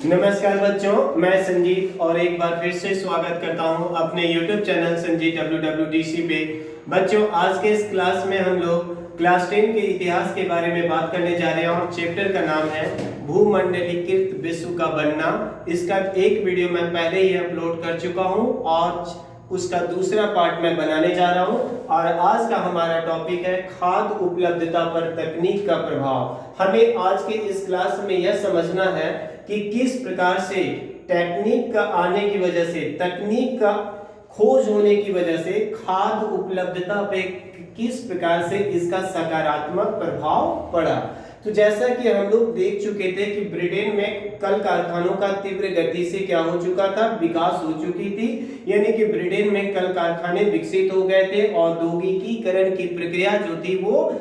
नमस्कार बच्चों, मैं संजीत और एक बार फिर से स्वागत करता हूं अपने YouTube चैनल संजीत WWDC पे। बच्चों, आज के इस क्लास में हम लोग क्लास 10 के इतिहास के बारे में बात करने जा रहे हैं और चैप्टर का नाम है भूमंडलीकृत विश्व का बनना। इसका एक वीडियो मैं पहले ही अपलोड कर चुका हूं और उसका दूसरा पार्ट मैं बनाने जा रहा हूं। और आज का हमारा टॉपिक है खाद्य उपलब्धता पर तकनीक का प्रभाव। हमें आज के इस क्लास में यह समझना है कि किस प्रकार से टेक्निक का आने की वजह से, तकनीक का खोज होने की वजह से खाद्य उपलब्धता पे किस प्रकार से इसका सकारात्मक प्रभाव पड़ा। तो जैसा कि हम लोग देख चुके थे कि ब्रिटेन में कल कारखानों का तीव्र गति से क्या हो चुका था, विकास हो चुकी थी। यानी कि ब्रिटेन में कल कारखाने विकसित हो गए थे, औद्योगिकीकरण की प्रक्रिया जो थी वो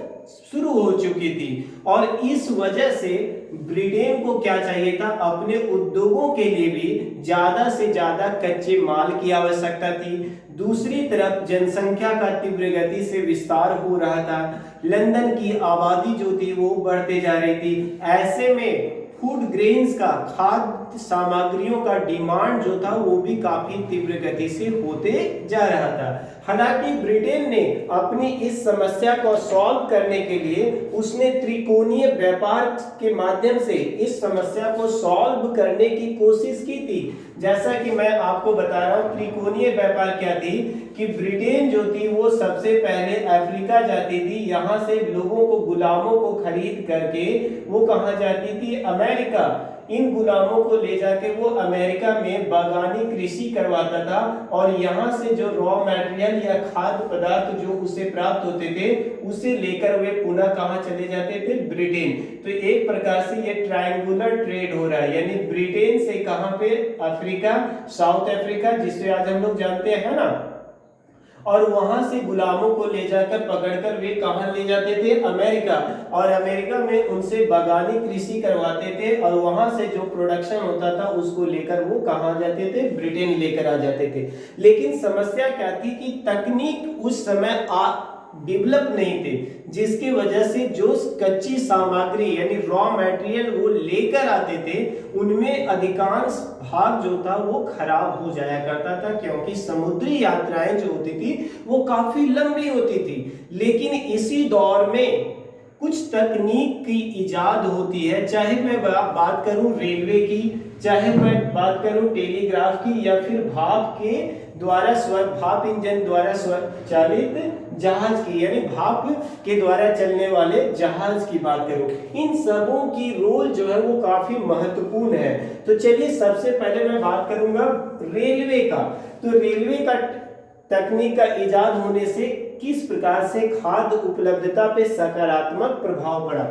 शुरू हो चुकी थी। और इस वजह से ब्रिटेन को क्या चाहिए था, अपने उद्योगों के लिए भी ज्यादा से ज्यादा कच्चे माल की आवश्यकता थी। दूसरी तरफ जनसंख्या का तीव्र गति से विस्तार हो रहा था, लंदन की आबादी जो थी वो बढ़ते जा रही थी। ऐसे में फूड ग्रेन्स का, खाद्य सामग्रियों का डिमांड जो था वो भी काफी तीव्र गति से होते जा रहा था। हालांकि ब्रिटेन ने अपनी इस समस्या को सॉल्व करने के लिए उसने त्रिकोणीय व्यापार के माध्यम से इस समस्या को सॉल्व करने की कोशिश की थी। जैसा कि मैं आपको बता रहा हूं, त्रिकोणीय व्यापार क्या थी कि ब्रिटेन जो थी वो सबसे पहले अफ्रीका जाती थी, यहां से लोगों को, गुलामों को खरीद करके वो कहां जाती थी, अमेरिका। इन गुलामों को ले जाके वो अमेरिका में बागानी कृषि करवाता था और यहाँ से जो रॉ मटेरियल या खाद्य पदार्थ जो उसे प्राप्त होते थे उसे लेकर वे पुनः कहाँ चले जाते थे, ब्रिटेन। तो एक प्रकार से ये ट्रायंगुलर ट्रेड हो रहा है, यानी ब्रिटेन से कहाँ पे, अफ्रीका, साउथ अफ्रीका जिसे आज हम लोग जानते हैं ना, और वहां से गुलामों को ले जाकर पकड़कर वे कहां ले जाते थे, अमेरिका। और अमेरिका में उनसे बागानी कृषि करवाते थे और वहां से जो प्रोडक्शन होता था उसको लेकर वो कहां जाते थे, ब्रिटेन लेकर आ जाते थे। लेकिन समस्या क्या थी कि तकनीक उस समय डेवलप नहीं थे, जिसकी वजह से जो कच्ची सामग्री यानी रॉ मटेरियल वो लेकर आते थे उनमें अधिकांश भाग जो था वो खराब हो जाया करता था, क्योंकि समुद्री यात्राएं जो होती थी वो काफी लंबी होती थी। लेकिन इसी दौर में कुछ तकनीक की इजाद होती है, चाहे मैं बात करूं रेलवे की, चाहे मैं बात करूं टेलीग्राफ की, या फिर भाप के द्वारा भाप इंजन द्वारा स्वचालित जहाज की, यानी भाप के द्वारा चलने वाले जहाज की बात करूं। इन सबों की रोल जो है वो काफी महत्वपूर्ण है। तो चलिए सबसे पहले मैं बात करूंगा रेलवे का। तो रेलवे का तकनीक का इजाद होने से किस प्रकार से खाद्य उपलब्धता पे सकारात्मक प्रभाव पड़ा।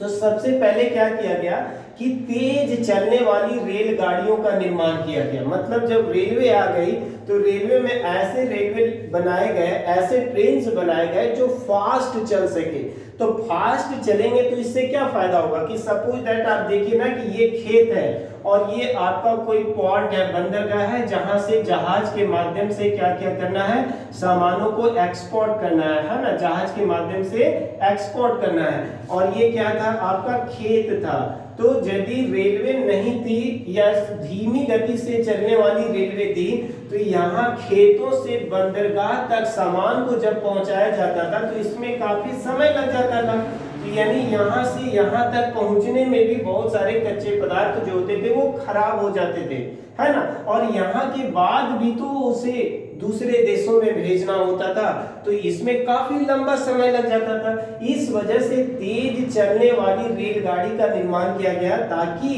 तो सबसे पहले क्या किया गया कि तेज चलने वाली रेलगाड़ियों का निर्माण किया गया। मतलब जब रेलवे आ गई तो रेलवे में ऐसे रेलवे बनाए गए, ऐसे ट्रेन बनाए गए जो फास्ट चल सके। तो फास्ट चलेंगे तो इससे क्या फायदा होगा कि सपोज दैट आप देखिए ना कि ये खेत है और ये आपका कोई पोर्ट है, बंदरगाह है, जहां से जहाज के माध्यम से क्या क्या करना है, सामानों को एक्सपोर्ट करना है ना, जहाज के माध्यम से एक्सपोर्ट करना है। और ये क्या था, आपका खेत था। तो यदि रेलवे नहीं थी या धीमी गति से चलने वाली रेलवे थी तो यहाँ खेतों से बंदरगाह तक सामान को जब पहुंचाया जाता था तो इसमें काफी समय लग जाता था। तो यानी यहाँ से यहाँ तक पहुंचने में भी बहुत सारे कच्चे पदार्थ जो होते थे वो खराब हो जाते थे, है ना। और यहाँ के बाद भी तो उसे दूसरे देशों में भेजना होता था, तो इसमें काफी लंबा समय लग जाता था। इस वजह से तेज चलने वाली रेलगाड़ी का निर्माण किया गया ताकि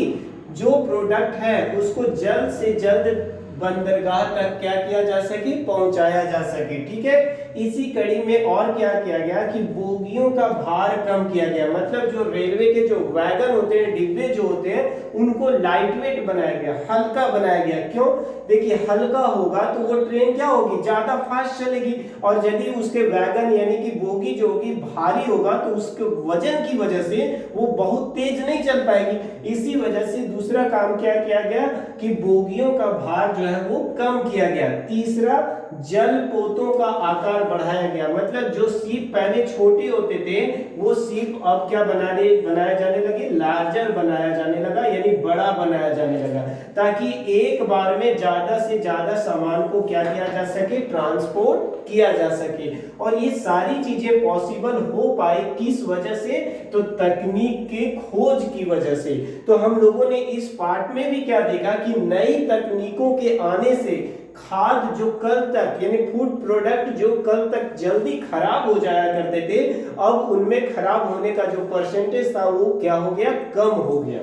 जो प्रोडक्ट है उसको जल्द से जल्द बंदरगाह तक क्या किया जा सके, पहुंचाया जा सके। ठीक है, इसी कड़ी में और क्या किया गया कि बोगियों का भार कम किया गया। मतलब जो रेलवे के जो वैगन होते हैं, डिब्बे जो होते हैं, उनको लाइट वेट बनाया गया, हल्का बनाया गया। क्यों, देखिए हल्का होगा तो वो ट्रेन क्या होगी, ज्यादा फास्ट चलेगी। और यदि उसके वैगन यानी कि बोगी जो होगी भारी होगा तो उसके वजन की वजह से वो बहुत तेज नहीं चल पाएगी। इसी वजह से दूसरा काम क्या किया गया कि बोगियों का भार जो है वो कम किया गया। तीसरा जलपोतों का आकार बढ़ाया गया। मतलब जो सीप पहले छोटे होते थे वो सीप अब क्या बनाया जाने लगे, लार्जर बनाया जाने लगा, यानी बड़ा बनाया जाने लगा, ताकि एक बार में ज्यादा से ज्यादा सामान को क्या किया जा सके, ट्रांसपोर्ट किया जा सके। और ये सारी चीजें पॉसिबल हो पाई किस वजह से, तो तकनीक के खोज की वजह से। तो हम लोगों ने इस पार्ट में भी क्या देखा कि नई तकनीकों के आने से खाद्य जो कल तक, यानी फूड प्रोडक्ट जो कल तक जल्दी खराब हो जाया करते थे, अब उनमें खराब होने का जो परसेंटेज था वो क्या हो गया, कम हो गया।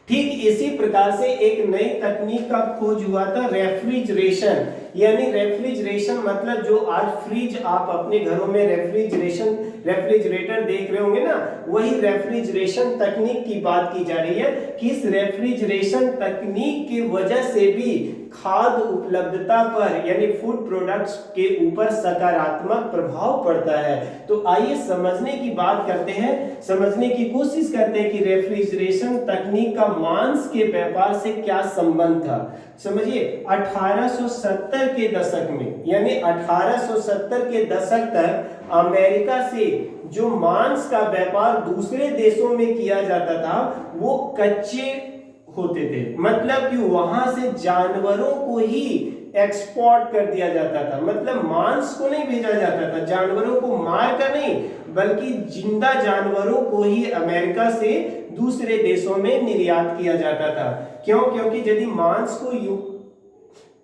ठीक इसी प्रकार से एक नई तकनीक का खोज हुआ था, रेफ्रिजरेशन। यानी रेफ्रिजरेशन मतलब जो आज फ्रिज आप अपने घरों में रेफ्रिजरेटर देख रहे होंगे ना, वही रेफ्रिजरेशन तकनीक की बात की जा रही है कि इस रेफ्रिजरेशन तकनीक की वजह से भी खाद्य उपलब्धता पर, यानी फूड प्रोडक्ट्स के ऊपर सकारात्मक प्रभाव पड़ता है। तो आइए समझने की बात करते हैं, समझने की कोशिश करते हैं कि रेफ्रिजरेशन तकनीक का मांस के व्यापार से क्या संबंध था। समझिए 1870 के दशक में, यानी 1870 के दशक तक अमेरिका से जो मांस का व्यापार दूसरे देशों में किया जाता था वो कच्चे होते थे। मतलब कि वहां से जानवरों को ही एक्सपोर्ट कर दिया जाता था, मतलब मांस को नहीं भेजा जाता था, जानवरों को मार कर नहीं, बल्कि जिंदा जानवरों को ही अमेरिका से दूसरे देशों में निर्यात किया जाता था। क्यों? क्योंकि यदि मांस को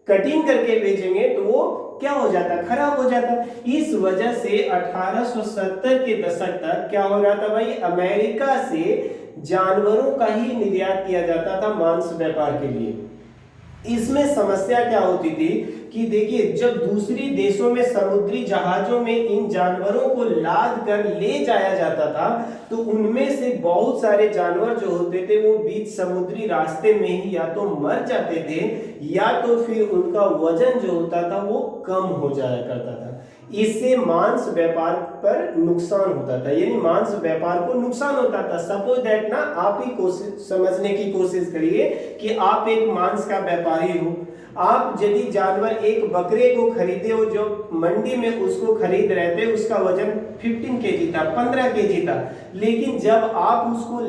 कटिंग करके बेचेंगे तो वो क्या हो जाता, खराब हो जाता। इस वजह से 1870 के दशक तक क्या हो रहा था भाई, अमेरिका से जानवरों का ही निर्यात किया जाता था मांस व्यापार के लिए। इसमें समस्या क्या होती थी कि देखिए, जब दूसरी देशों में समुद्री जहाजों में इन जानवरों को लाद कर ले जाया जाता था तो उनमें से बहुत सारे जानवर जो होते थे वो बीच समुद्री रास्ते में ही या तो मर जाते थे या तो फिर उनका वजन जो होता था वो कम हो जाया करता था। इससे मांस व्यापार पर नुकसान होता था, यानी मांस व्यापार को नुकसान होता था। सपोज दैट ना, आप ही समझने की कोशिश करिए कि आप एक मांस का व्यापारी हो। आप यदि जानवर एक बकरे को खरीदे हो, जो मंडी में उसको खरीद रहे थे, उसका वजन 15 केजी था, 15 केजी था, लेकिन जब आप उसको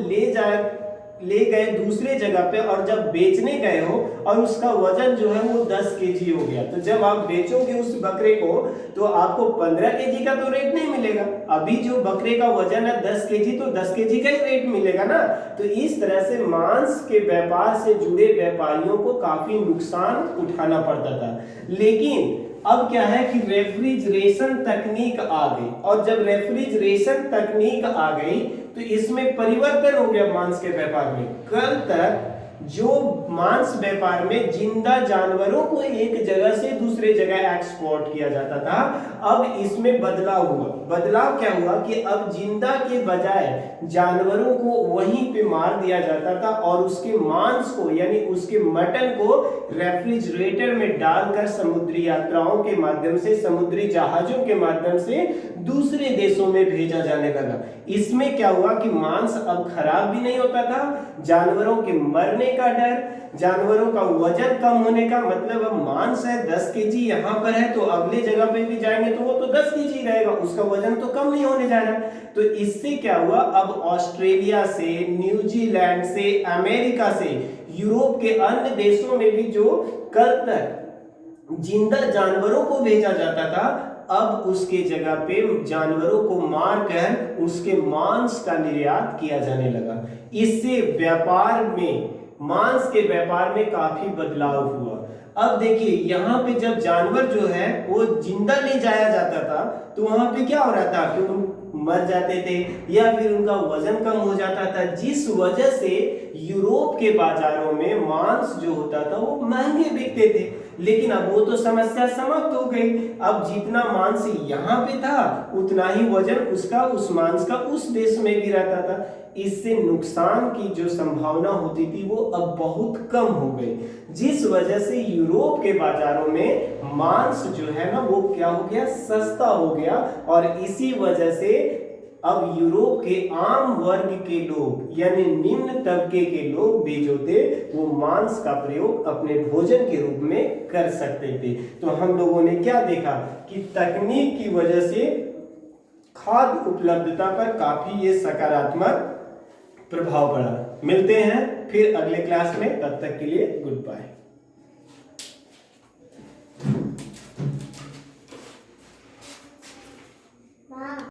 ले गए दूसरे जगह पे और जब बेचने गए हो और उसका वजन जो है वो 10 केजी हो गया, तो जब आप बेचोगे उस बकरे को तो आपको 15 केजी का तो रेट नहीं मिलेगा। अभी जो बकरे का वजन है 10 केजी, तो 10 केजी का ही रेट मिलेगा ना। तो इस तरह से मांस के व्यापार से जुड़े व्यापारियों को काफी नुकसान उठाना पड़ता था। लेकिन अब क्या है कि रेफ्रिजरेशन तकनीक आ गई, और जब रेफ्रिजरेशन तकनीक आ गई तो इसमें परिवर्तन हो गया मांस के व्यापार में। कल तक जो मांस व्यापार में जिंदा जानवरों को एक जगह से दूसरे जगह एक्सपोर्ट किया जाता था, अब इसमें बदलाव हुआ। बदलाव क्या हुआ कि अब जिंदा के बजाय जानवरों को वहीं पे मार दिया जाता था और उसके मांस को, यानी उसके मटन को रेफ्रिजरेटर में डालकर समुद्री यात्राओं के माध्यम से, समुद्री जहाजों के माध्यम से दूसरे देशों में भेजा जाने लगा। इसमें क्या हुआ कि मांस अब खराब भी नहीं होता था, जानवरों के मरने का डर, जानवरों का वजन कम होने का, मतलब अब मांस है 10 केजी यहाँ पर है तो अगले जगह पे भी जाएंगे तो वो तो 10 केजी रहेगा, उसका वजन तो कम नहीं होने जा रहा। तो इससे क्या हुआ, अब ऑस्ट्रेलिया से, न्यूजीलैंड से, अमेरिका से, यूरोप के अन्य देशों में भी जो कल तक जिंदा जानवरों को भेजा जाता था, अब उसके जगह पे जानवरों को मारकर उसके मांस का निर्यात किया जाने लगा। इससे व्यापार में, मांस के व्यापार में काफी बदलाव हुआ। अब देखिए, यहाँ पे जब जानवर जो है वो जिंदा ले जाया जाता था तो वहां पे क्या हो रहा था कि वो मर जाते थे या फिर उनका वजन कम हो जाता था, जिस वजह से यूरोप के बाजारों में मांस जो होता था वो महंगे बिकते थे। लेकिन अब वो तो समस्या समाप्त हो गई। अब जितना मांस यहाँ पे था उतना ही वजन उसका, उस मांस का उस देश में भी रहता था। इससे नुकसान की जो संभावना होती थी वो अब बहुत कम हो गई, जिस वजह से यूरोप के बाजारों में मांस जो है ना वो क्या हो गया, सस्ता हो गया। और इसी वजह से अब यूरोप के आम वर्ग के लोग यानी निम्न तबके के लोग भी जो थे वो मांस का प्रयोग अपने भोजन के रूप में कर सकते थे। तो हम लोगों ने क्या देखा कि तकनीक की वजह से खाद्य उपलब्धता पर काफी ये सकारात्मक प्रभाव पड़ा। मिलते हैं फिर अगले क्लास में, तब तक के लिए गुड बाय।